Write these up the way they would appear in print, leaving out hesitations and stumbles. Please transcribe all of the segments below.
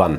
1।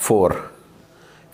4।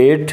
8।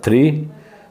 3।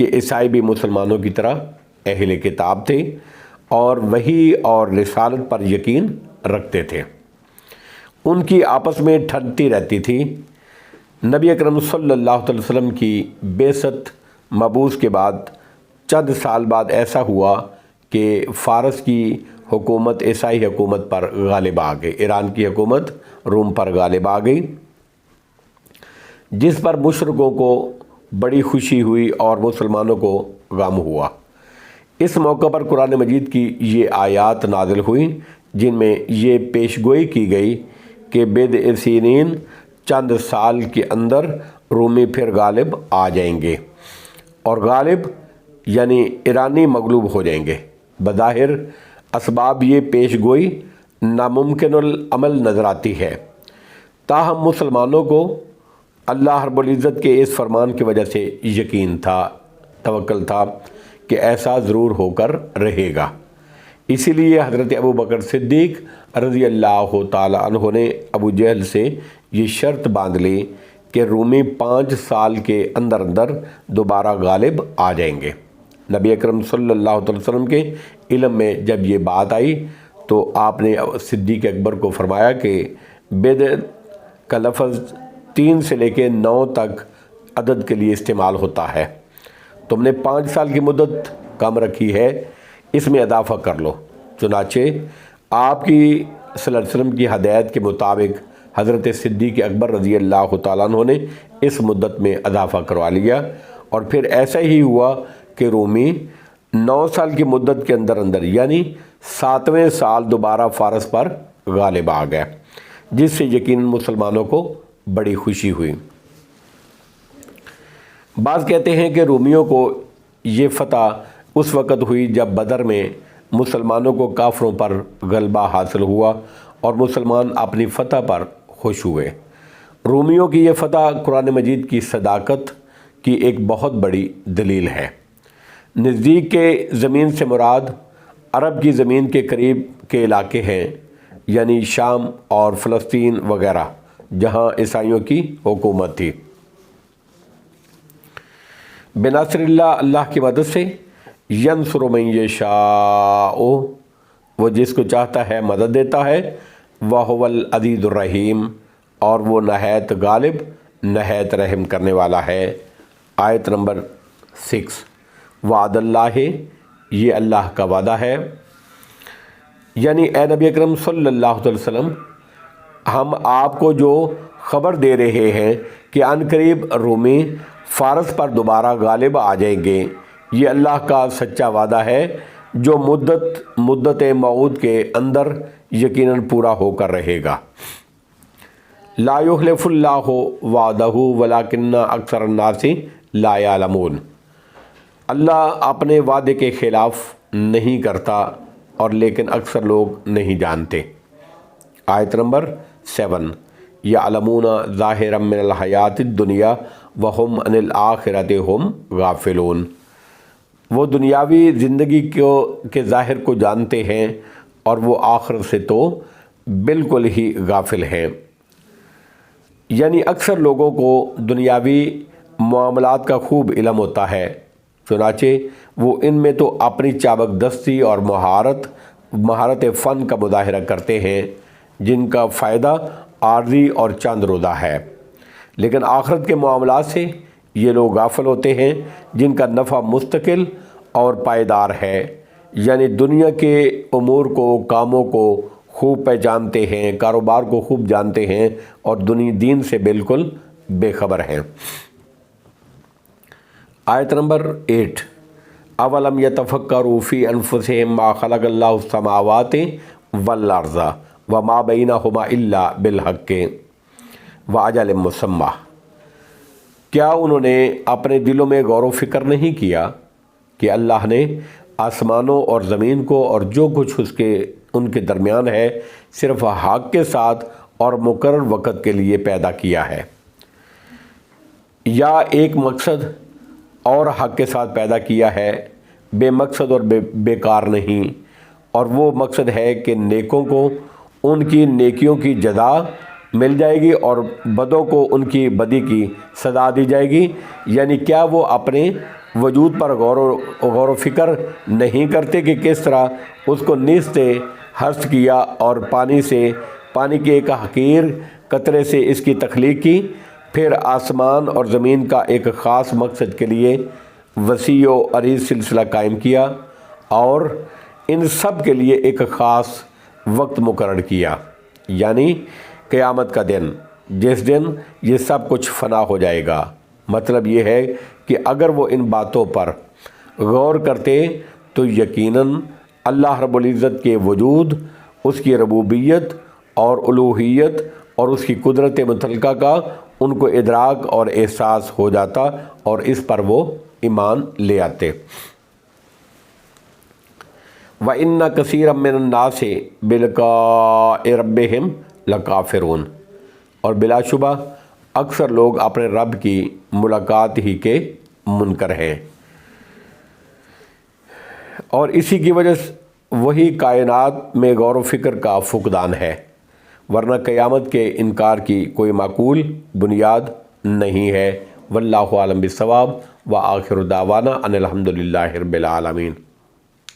کہ عیسائی بھی مسلمانوں کی طرح اہل کتاب تھے اور وحی اور رسالت پر یقین رکھتے تھے۔ ان کی آپس میں ٹھنڈتی رہتی تھی۔ نبی اکرم صلی اللہ علیہ وسلم کی بعثت مبعوث کے بعد چند سال بعد ایسا ہوا کہ فارس کی حکومت عیسائی حکومت پر غالب آ گئی، ایران کی حکومت روم پر غالب آ گئی، جس پر مشرکوں کو بڑی خوشی ہوئی اور مسلمانوں کو غم ہوا۔ اس موقع پر قرآن مجید کی یہ آیات نازل ہوئیں جن میں یہ پیشگوئی کی گئی کہ بضع سنین چند سال کے اندر رومی پھر غالب آ جائیں گے، اور غالب یعنی ایرانی مغلوب ہو جائیں گے۔ بظاہر اسباب یہ پیشگوئی ناممکن العمل نظر آتی ہے، تاہم مسلمانوں کو اللہ رب العزت کے اس فرمان کی وجہ سے یقین تھا، توکل تھا کہ ایسا ضرور ہو کر رہے گا۔ اسی لیے حضرت ابو بکر صدیق رضی اللہ تعالی عنہ نے ابو جہل سے یہ شرط باندھ لی کہ رومی 5 سال کے اندر اندر دوبارہ غالب آ جائیں گے۔ نبی اکرم صلی اللہ علیہ وسلم کے علم میں جب یہ بات آئی تو آپ نے صدیق اکبر کو فرمایا کہ بضع کا لفظ 3 سے لے کے 9 تک عدد کے لیے استعمال ہوتا ہے، تم نے 5 سال کی مدت کم رکھی ہے، اس میں اضافہ کر لو۔ چنانچہ آپ کی صلی اللہ علیہ وسلم کی ہدایت کے مطابق حضرت صدیق اکبر رضی اللہ تعالیٰ عنہ نے اس مدت میں اضافہ کروا لیا، اور پھر ایسا ہی ہوا کہ رومی 9 سال کی مدت کے اندر اندر یعنی 7ویں سال دوبارہ فارس پر غالب آ گئے، جس سے یقیناً مسلمانوں کو بڑی خوشی ہوئی۔ بعض کہتے ہیں کہ رومیوں کو یہ فتح اس وقت ہوئی جب بدر میں مسلمانوں کو کافروں پر غلبہ حاصل ہوا اور مسلمان اپنی فتح پر خوش ہوئے۔ رومیوں کی یہ فتح قرآن مجید کی صداقت کی ایک بہت بڑی دلیل ہے۔ نزدیک کے زمین سے مراد عرب کی زمین کے قریب کے علاقے ہیں، یعنی شام اور فلسطین وغیرہ جہاں عیسائیوں کی حکومت تھی۔ بناصر اللہ، اللہ کی مدد سے ینصر من یشاء، وہ جس کو چاہتا ہے مدد دیتا ہے، وَهُوَ الْعَزِيزُ الرَّحِيمُ، اور وہ نہایت غالب نہایت رحم کرنے والا ہے۔ آیت نمبر 6، وعد اللہ، یہ اللہ کا وعدہ ہے، یعنی اے نبی اکرم صلی اللہ علیہ وسلم، ہم آپ کو جو خبر دے رہے ہیں کہ عنقریب رومی فارس پر دوبارہ غالب آ جائیں گے، یہ اللہ کا سچا وعدہ ہے جو مدت موعود کے اندر یقیناً پورا ہو کر رہے گا۔ لا یخلف اللہ وعدہ ولکن اکثر الناس لا یعلمون، اللہ اپنے وعدے کے خلاف نہیں کرتا اور لیکن اکثر لوگ نہیں جانتے۔ آیت نمبر 7، یعلمون ظاہرا من الحیات الدنیا وہم عن الآخرۃ ہم غافلون، وہ دنیاوی زندگی کے ظاہر کو جانتے ہیں اور وہ آخرت سے تو بالکل ہی غافل ہیں۔ یعنی اکثر لوگوں کو دنیاوی معاملات کا خوب علم ہوتا ہے، چنانچہ وہ ان میں تو اپنی چابک دستی اور مہارت فن کا مظاہرہ کرتے ہیں جن کا فائدہ عارضی اور چند روزہ ہے، لیکن آخرت کے معاملات سے یہ لوگ غافل ہوتے ہیں جن کا نفع مستقل اور پائیدار ہے، یعنی دنیا کے امور کو، کاموں کو خوب پہچانتے ہیں، کاروبار کو خوب جانتے ہیں اور دین سے بالکل بے خبر ہیں۔ آیت نمبر 8، اولم یتفکروا فی انفسہم ما خلق اللہ السماوات والارض وما بینہما الا بالحق واجل مسمی، کیا انہوں نے اپنے دلوں میں غور و فکر نہیں کیا کہ اللہ نے آسمانوں اور زمین کو اور جو کچھ ان کے درمیان ہے صرف حق کے ساتھ اور مقرر وقت کے لیے پیدا کیا ہے، یا ایک مقصد اور حق کے ساتھ پیدا کیا ہے، بے مقصد اور بیکار نہیں، اور وہ مقصد ہے کہ نیکوں کو ان کی نیکیوں کی جزا مل جائے گی اور بدوں کو ان کی بدی کی سزا دی جائے گی، یعنی کیا وہ اپنے وجود پر غور و فکر نہیں کرتے کہ کس طرح اس کو نیست ہست کیا اور پانی کے ایک حقیر قطرے سے اس کی تخلیق کی، پھر آسمان اور زمین کا ایک خاص مقصد کے لیے وسیع و عریض سلسلہ قائم کیا اور ان سب کے لیے ایک خاص وقت مقرر کیا، یعنی قیامت کا دن، جس دن یہ سب کچھ فنا ہو جائے گا۔ مطلب یہ ہے کہ اگر وہ ان باتوں پر غور کرتے تو یقیناً اللہ رب العزت کے وجود، اس کی ربوبیت اور الوہیت اور اس کی قدرت مطلقہ کا ان کو ادراک اور احساس ہو جاتا اور اس پر وہ ایمان لے آتے۔ وَإِنَّ كَثِيرًا مِّنَ النَّاسِ بِلِقَاءِ رَبِّهِمْ لَكَافِرُونَ، اور بلا شبہ اکثر لوگ اپنے رب کی ملاقات ہی کے منکر ہیں، اور اسی کی وجہ سے وہی کائنات میں غور و فکر کا فقدان ہے، ورنہ قیامت کے انکار کی کوئی معقول بنیاد نہیں ہے۔ واللہ اعلم بالصواب، وآخر دعوانا ان الحمد للہ رب العالمین۔